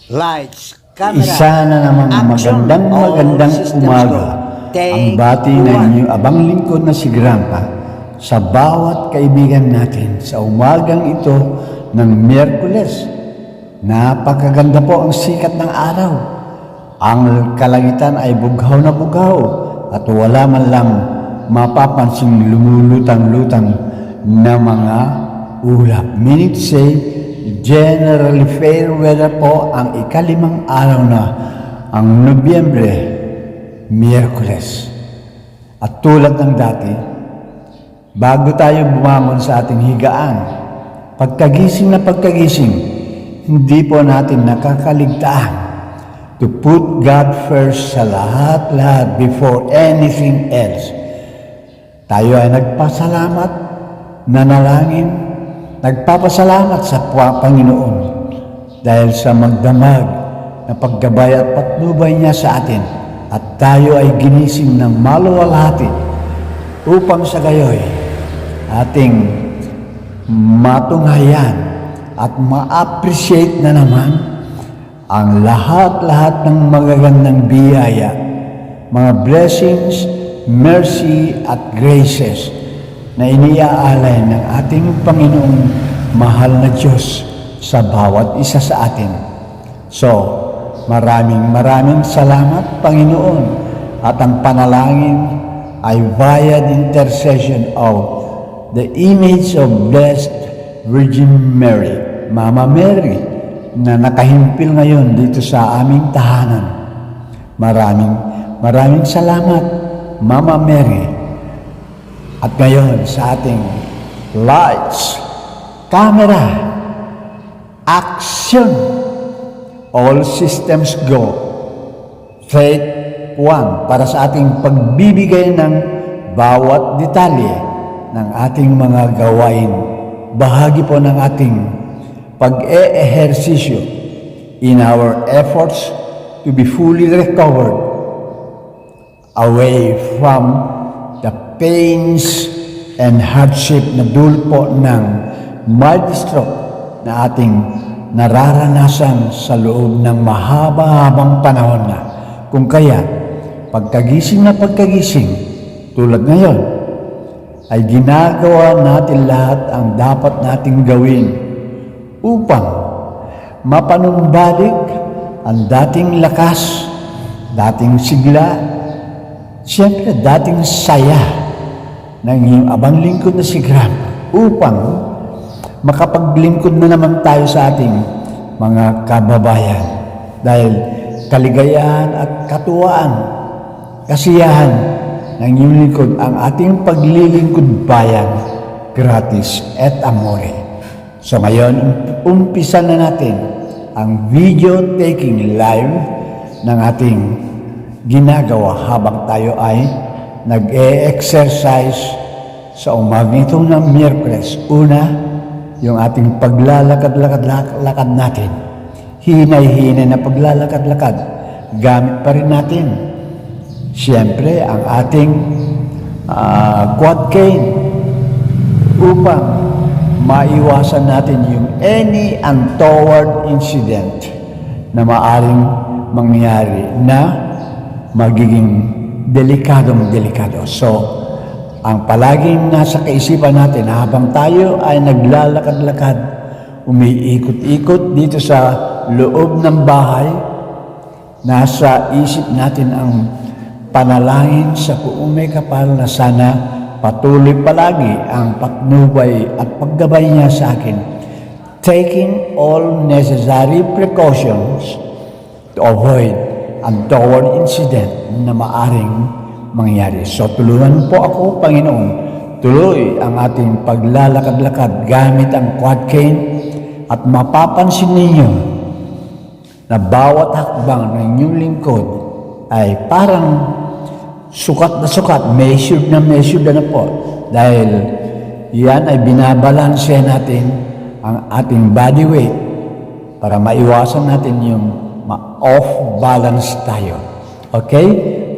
Lights, camera, Isa na namang action. magandang All systems umaga. go. Ang Take bati na one. inyong abang lingkod na si Grandpa sa bawat kaibigan natin sa umagang ito ng Miyerkules. Napakaganda po ang sikat ng araw. Ang kalangitan ay bughaw na bughaw at wala man lang mapapansing lumulutang-lutang na mga ulap. Meaning to say, generally fair weather po ang ikalimang araw na ang Nobyembre, Miyerkules. At tulad ng dati, bago tayo bumangon sa ating higaan, pagkagising na pagkagising, hindi po natin nakakaligtaan to put God first sa lahat-lahat before anything else. Tayo ay nagpasalamat, nanalangin, nagpapasalamat sa Panginoon dahil sa magdamag na paggabay at patnubay niya sa atin at tayo ay ginising ng maluwalhati upang sa gayoy ating matunghayan at ma-appreciate na naman ang lahat-lahat ng magagandang biyaya, mga blessings, mercy at graces na iniaalay ng ating Panginoong mahal na Diyos sa bawat isa sa atin. So, maraming salamat, Panginoon, at ang panalangin ay via the intercession of the image of Blessed Virgin Mary, Mama Mary, na nakahimpil ngayon dito sa aming tahanan. Maraming salamat, Mama Mary. At ngayon sa ating lights, camera, action, all systems go. Take one para sa ating pagbibigay ng bawat detalye ng ating mga gawain. Bahagi po ng ating pag-e-ehersisyo in our efforts to be fully recovered away from the pains and hardship na dulpo ng mild stroke na ating nararanasan sa loob ng mahaba-habang panahon na. Kung kaya, pagkagising na pagkagising, tulad ngayon, ay ginagawa natin lahat ang dapat nating gawin upang mapanumbalik ang dating lakas, dating sigla, siyempre dating saya ng iyong abang lingkod na si Grandpa upang makapaglingkod na naman tayo sa ating mga kababayan dahil kaligayahan at katuwaan, kasiyahan ng iyong lingkod ang ating paglilingkod bayan, gratis et amore. So ngayon, umpisa na natin ang video taking live ng ating ginagawa habang tayo ay nag-e-exercise sa umaga ito ng Miyerkules. Una, yung ating paglalakad-lakad natin. Hinay-hinay na paglalakad-lakad. Gamit pa rin natin. Siyempre, ang ating quad cane upang maiwasan natin yung any untoward incident na maaring mangyari na magiging delikado. So, ang palaging nasa kaisipan natin habang tayo ay naglalakad-lakad, umiikot-ikot dito sa loob ng bahay, nasa isip natin ang panalangin sa Puong May Kapal na sana patuloy palagi ang patnubay at paggabay niya sa akin, taking all necessary precautions to avoid untoward incident na maaring mangyari. So, tulungan po ako, Panginoon. Tuloy ang ating paglalakad-lakad gamit ang quad cane at mapapansin ninyo na bawat hakbang ng inyong lingkod ay parang sukat na sukat, measured na po. Dahil yan ay binabalanse natin ang ating body weight para maiwasan natin yung ma-off balance tayo. Okay?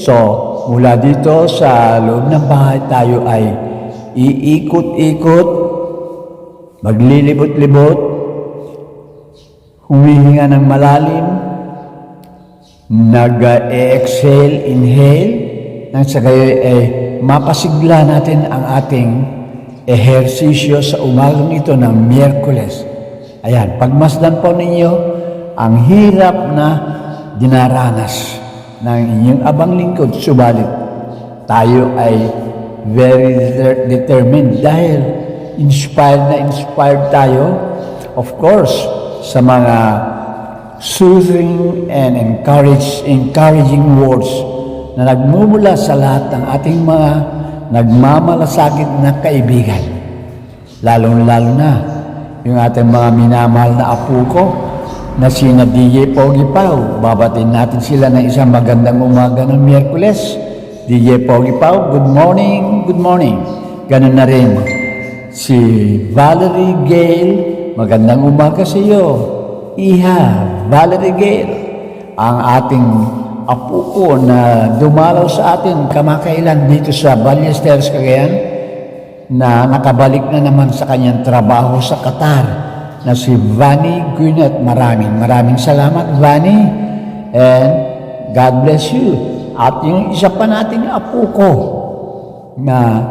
So, mula dito sa loob ng bahay tayo ay iikot-ikot, maglilibot-libot, humihinga ng malalim, nag-exhale, inhale, nang sa gayon ay mapasigla natin ang ating ehersisyo sa umagang ito ng Miyerkules. Ayan, pagmasdan po ninyo ang hirap na dinaranas ng inyong abang lingkod, subalit tayo ay very determined dahil inspired tayo, of course, sa mga soothing and encouraging words na nagmumula sa lahat ng ating mga nagmamalasakit na kaibigan. Lalong-lalo na yung ating mga minamahal na apo ko na sina DJ Pogi Pau. Babatin natin sila ng isang magandang umaga ng Miyerkules. DJ Pogi Pau, good morning, good morning. Ganun na rin si Valerie Gale, magandang umaga sa iyo. Iha, Valerie Gale, ang ating apo ko na dumalaw sa atin kamakailan dito sa Ballesteros, Cagayan, na nakabalik na naman sa kanyang trabaho sa Qatar, na si Vani Gwyneth. Maraming salamat, Vani, and God bless you. At yung isa pa nating apo ko na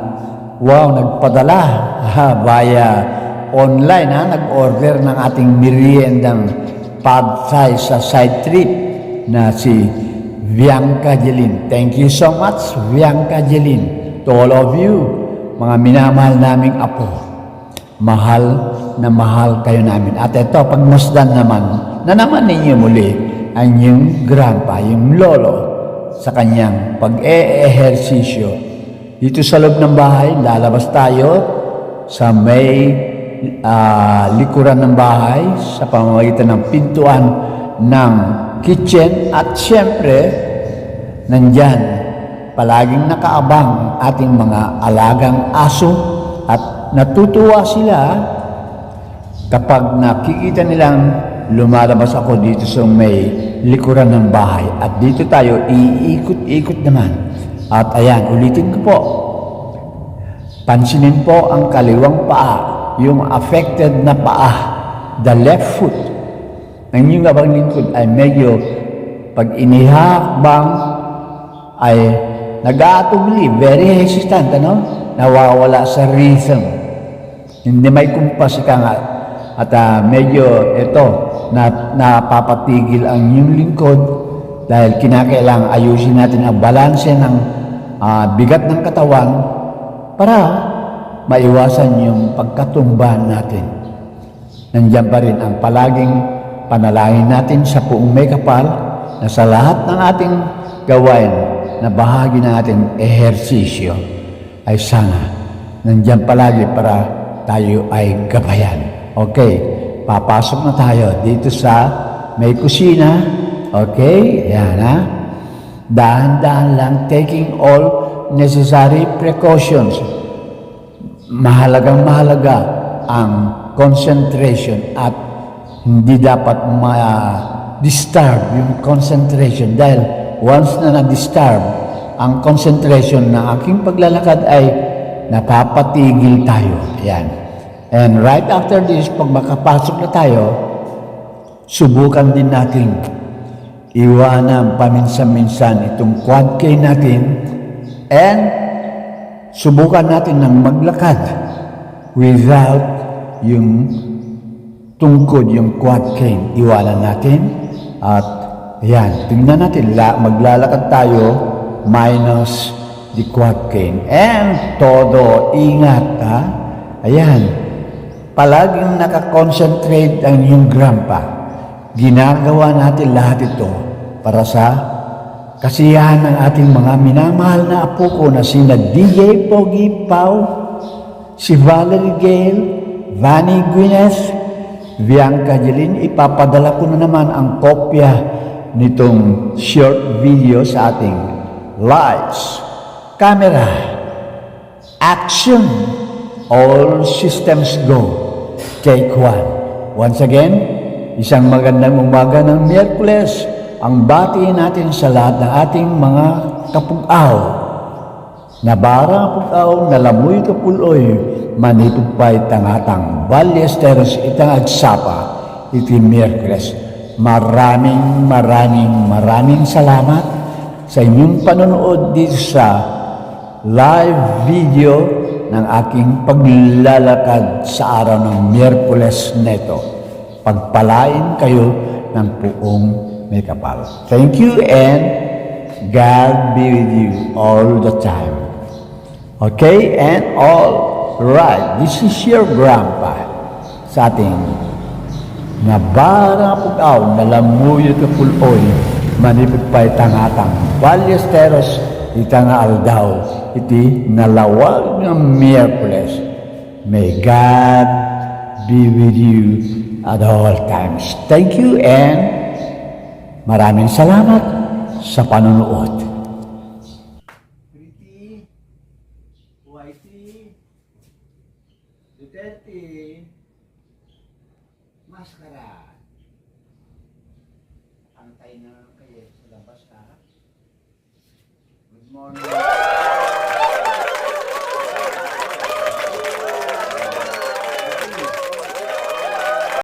nagpadala via online, nag-order ng ating meriendang pad thai sa side trip, na si Bianca Jelin. Thank you so much, Bianca Jelin. To all of you, mga minamahal naming apo, mahal na mahal kayo namin. At ito, pagmasdan naman ninyo muli ang inyong grandpa, yung lolo, sa kanyang pag-ehersisyo. Dito sa loob ng bahay, lalabas tayo sa may likuran ng bahay sa pamamagitan ng pintuan ng kitchen, at siyempre, nandyan palaging nakaabang ating mga alagang aso, at natutuwa sila kapag nakikita nilang lumalabas ako dito sa may likuran ng bahay. At dito tayo iikot-ikot naman. At ayan, ulitin ko po, pansinin po ang kaliwang paa, yung affected na paa, the left foot. Ang inyong abang lingkod ay medyo pag inihakbang ay nag-aatubli, very hesitant, nawawala sa rhythm. Hindi may kumpas ka nga. At medyo ito, napapatigil ang inyong lingkod dahil kinakailangan ayusin natin ang balanse ng bigat ng katawan para maiwasan yung pagkatumba natin. Nandiyan pa rin ang palaging panalangin natin sa Poong May Kapal na sa lahat ng ating gawain na bahagi ng ating ehersisyo ay sana nandiyan palagi para tayo ay gabayan. Okay, papasok na tayo dito sa may kusina. Okay, yan dahan-dahan lang, taking all necessary precautions. Mahalagang mahalaga ang concentration at hindi dapat ma-disturb yung concentration, dahil once na na-disturb ang concentration ng aking paglalakad ay napapatigil tayo. Ayan. And right after this, pag makapasok na tayo, subukan din natin iwanan paminsan-minsan itong quad K natin, and subukan natin ng maglakad without yung tungkod, yung quad cane. Iwanan natin. At ayan, tingnan natin, maglalakad tayo minus the quad cane. And todo, ingat Ayan, palaging nakakonsentrate ang inyong grandpa. Ginagawa natin lahat ito para sa kasiyahan ng ating mga minamahal na apo ko na sina DJ Pogi Pau, si Valerie Gale, Vani Gwyneth, Bianca Jelin. Ipapadala ko na naman ang kopya nitong short video sa ating lights, camera, action, all systems go, take one. Once again, isang magandang umaga ng Miyerkules ang bati natin sa lahat ng ating mga kapugaw. Nabara pugaw, nalamoy kapuloy, manitugpay tangatang Ballesteros itang agsapa, iti Miyerkules. Maraming salamat sa inyong panonood dito sa live video ng aking paglalakad sa araw ng Miyerkules neto. Pagpalain kayo ng puong may kapal. Thank you and God be with you all the time. Okay? And all right. This is your grandpa sa ating nabara pugaw na lamuyot na puloy manipid pa itangatang Ballesteros itanga aldaw iti nalawag ng Miyerkules. May God be with you at all times. Thank you and maraming salamat sa panonood. Pretty, Whitey, Duterte, Maskara. Antay na kayo sa labas ka. Good morning.